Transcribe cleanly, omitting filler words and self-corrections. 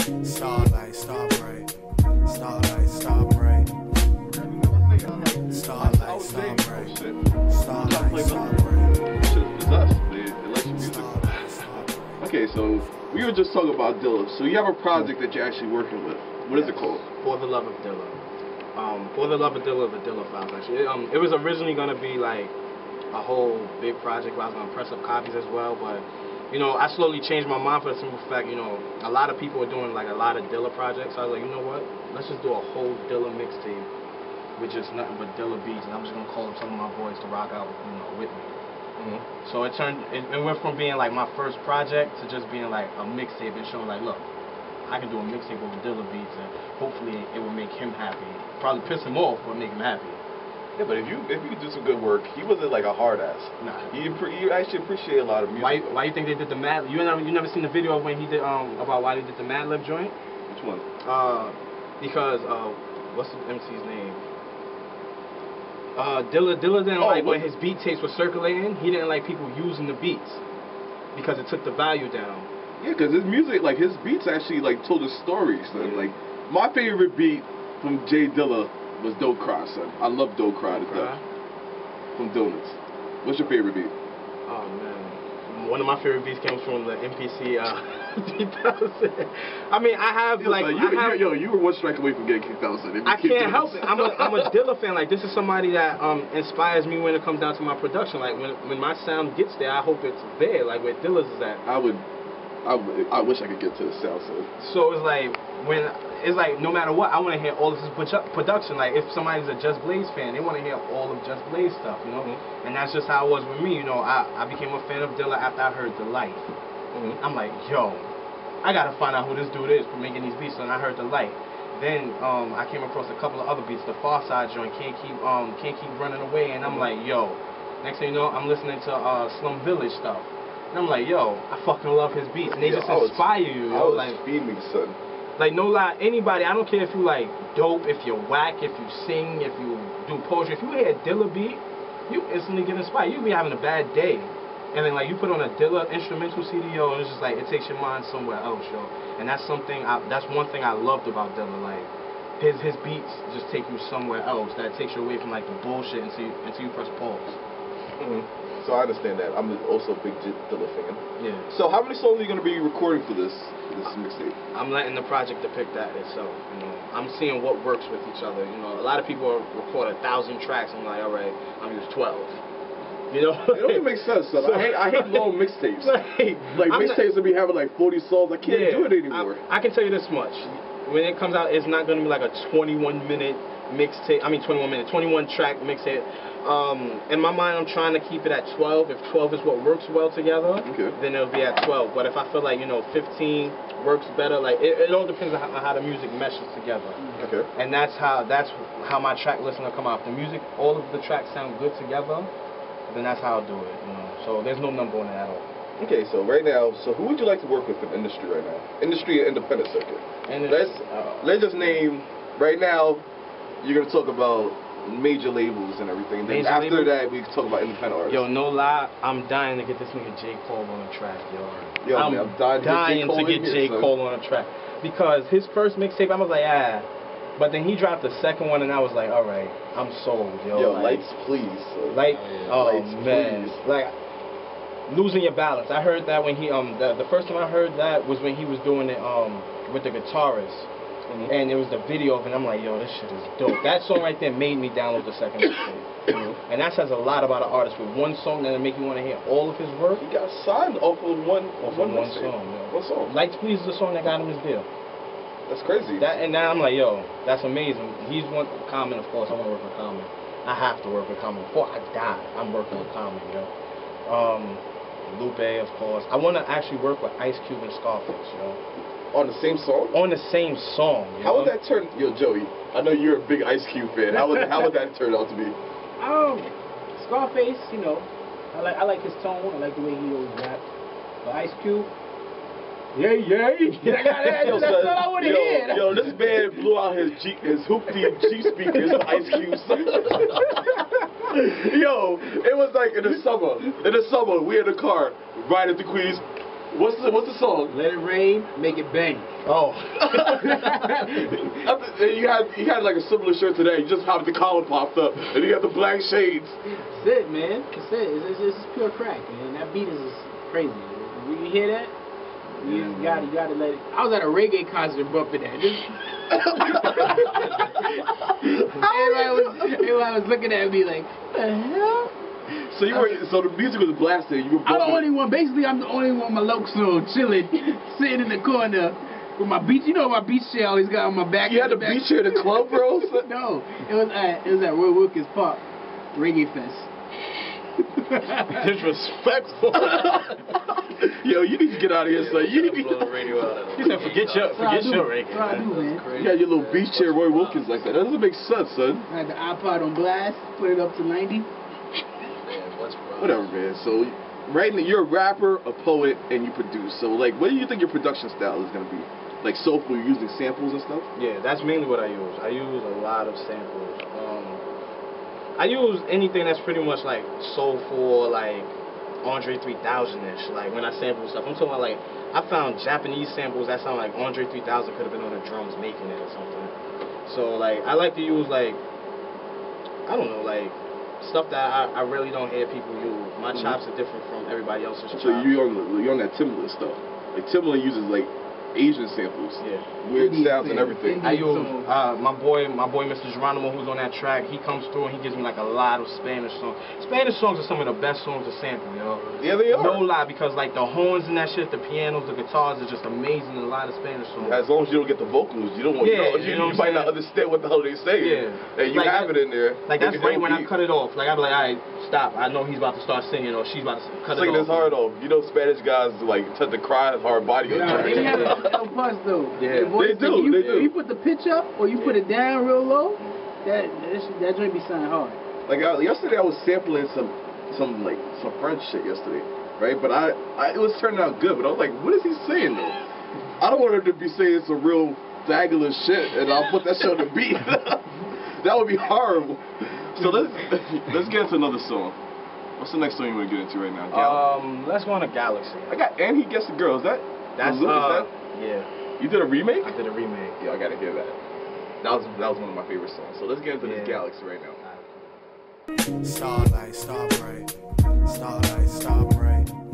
Starlight, star bright. Starlight, star bright. Starlight, star bright. Starlight, star bright. It's us, the election music. Okay, so we were just talking about Dilla. So you have a project that you're actually working with. What is it called? For the Love of Dilla. For the Love of Dilla, the Dilla Files, actually. It was originally going to be like a whole big project where I was going to press up copies as well, but you know, I slowly changed my mind for the simple fact, you know, a lot of people are doing like a lot of Dilla projects. So I was like, you know what? Let's just do a whole Dilla mixtape with just nothing but Dilla beats, and I'm just gonna call up some of my boys to rock out, you know, with me. So it went from being like my first project to just being like a mixtape and showing like, look, I can do a mixtape with Dilla beats, and hopefully it will make him happy. Probably piss him off, but make him happy. Yeah, but if you do some good work, he wasn't like a hard ass. Nah. You actually appreciate a lot of music. Why you think they did the Mad? You never seen the video of when he did about why they did the Mad Lib joint? Which one? Because what's the MC's name? Dilla didn't like when his beat tapes were circulating. He didn't like people using the beats because it took the value down. Yeah, because his music, like his beats, actually like told the stories. Like my favorite beat from J Dilla was Don't Cry, son. I love Don't Cry to death. From Donuts. What's your favorite beat? Oh man, one of my favorite beats comes from the MPC 3000. I mean, I have like you were one strike away from getting kicked out. Son. I can't help it. I'm a Dilla fan. Like this is somebody that inspires me when it comes down to my production. Like when my sound gets there, I hope it's there. Like where Dilla's is at. I wish I could get to the south side. So it's like no matter what, I want to hear all of his production. Like if somebody's a Just Blaze fan, they want to hear all of Just Blaze stuff, you know. And that's just how it was with me, you know. I became a fan of Dilla after I heard The Light. I'm like, yo, I gotta find out who this dude is for making these beats. And I heard The Light. Then I came across a couple of other beats, the Far Side joint, Can't Keep Running Away, and I'm like, yo. Next thing you know, I'm listening to Slum Village stuff. And I'm like, yo, I fucking love his beats. And they just inspire you, yo. Like, feeding, son. Like, no lie, anybody, I don't care if you, like, dope, if you're whack, if you sing, if you do poetry. If you hear a Dilla beat, you instantly get inspired. You be having a bad day. And then, like, you put on a Dilla instrumental CD, yo, and it's just, like, it takes your mind somewhere else, yo. And that's that's one thing I loved about Dilla. Like, his beats just take you somewhere else. That takes you away from, like, the bullshit until you press pause. So I understand that. I'm also a big Dilla fan. Yeah. So how many songs are you going to be recording for this mixtape? I'm letting the project depict that itself. You know, I'm seeing what works with each other. You know, a lot of people record 1,000 tracks. I'm like, all right, I'm use 12. You know, it don't make sense. So I hate long mixtapes. Like mixtapes that be having like 40 songs. I can't do it anymore. I can tell you this much: when it comes out, it's not going to be like a 21-minute mixtape. I mean, 21 track mixtape. In my mind, I'm trying to keep it at 12. If 12 is what works well together, then it'll be at 12. But if I feel like, you know, 15 works better, like it all depends on how the music meshes together. Okay. And that's how my track listing will come out. If the music, all of the tracks sound good together, then that's how I'll do it. You know, so there's no number on it at all. Okay, so right now, who would you like to work with in the industry right now? Industry or independent circuit? Let's just name right now. You're gonna talk about major labels and everything. Then after that, we can talk about independent artists. Yo, no lie, I'm dying to get this nigga J. Cole on a track, yo. I'm dying to get J. Cole on a track. Because his first mixtape, I was like, ah. But then he dropped the second one, and I was like, all right, I'm sold, yo. Yo, like, Lights, Please. Lights, man. Please. Like, Losing Your Balance. I heard that when he, the first time I heard that was when he was doing it with the guitarist. And it was the video of it, and I'm like, yo, this shit is dope. That song right there made me download the second mixtape. And that says a lot about an artist. With one song that'll make you want to hear all of his work. He got signed off of one song. One song. Lights, Please is the song that got him his deal. That's crazy. And now I'm like, yo, that's amazing. He's one Common, of course. I want to work with Common. I have to work with Common. Before I die, I'm working with Common, yo. Lupe, of course. I want to actually work with Ice Cube and Scarface, yo. On the same song? On the same song. How would that turn? Yo, Joey, I know you're a big Ice Cube fan. How would that turn out to be? Scarface, you know, I like his tone. I like the way he always raps. But Ice Cube, yay. That's what I want to hear. Yo, this man blew out his hoopty Jeep speakers for Ice Cube. Yo, it was like in the summer. We in the car riding to Queens. What's the song? Let it rain, make it bang. Oh. you had like a similar shirt today. You just hopped the collar popped up, and you got the black shades. That's it, man. That's it. It's pure crack, man. That beat is crazy. When you hear that, you gotta let it. I was at a reggae concert bumping that. Everybody was looking at me like, what the hell? So so the music was blasting. You were bumping. I'm the only one. Basically, I'm the only one. My lokes on chilling, sitting in the corner with my beach. You know my beach chair I always got on my back. You had a beach chair at the club, bro? No, it was at Roy Wilkins Park, Reggae Fest. Disrespectful. Yo, you need to get out of here, son. You need to blow the radio out. He said, forget your reggae. That's what I do, man. You got your little beach chair, Roy Wilkins, like that. That doesn't make sense, son. I had the iPod on blast, put it up to 90. Whatever, man. So, right now, you're a rapper, a poet, and you produce. So, like, what do you think your production style is gonna be? Like, soulful, using samples and stuff? Yeah, that's mainly what I use. I use a lot of samples. I use anything that's pretty much like soulful, like Andre 3000-ish. Like when I sample stuff, I'm talking about like I found Japanese samples that sound like Andre 3000 could have been on the drums making it or something. So like I like to use like I don't know like stuff that I really don't hear people use. My chops are different from everybody else's chops. So you're on that Timbaland stuff. Like Timbaland uses like Asian samples, weird sounds and everything. I use my boy Mr. Geronimo, who's on that track. He comes through and he gives me like a lot of Spanish songs. Spanish songs are some of the best songs to sample, yo. Yeah, they are. No lie, because like the horns and that shit, the pianos, the guitars is just amazing in a lot of Spanish songs. As long as you don't get the vocals, you don't want. You might not understand what the hell they say. Yeah, and you like, have it in there. Like that's right when I cut it off. Like I'm like, alright, stop. I know he's about to start singing or she's about to cut it off. Singing his heart off. You know, Spanish guys like tend to cry hard body. They have no buzz though. Yeah, they do. If you put the pitch up or you put it down real low, that joint be sounding hard. Like yesterday, I was sampling some French shit yesterday, right? But it was turning out good. But I was like, what is he saying though? I don't want him to be saying some real daggler shit, and I'll put that shit on the beat. That would be horrible. So let's get into another song. What's the next song you want to get into right now? Let's go on to Galaxy. And he gets the girl. Is that? Yeah. You did a remake? I did a remake. Yeah, I gotta hear that. That was one of my favorite songs. So let's get into this Galaxy right now. Starlight, star bright. Starlight, star bright.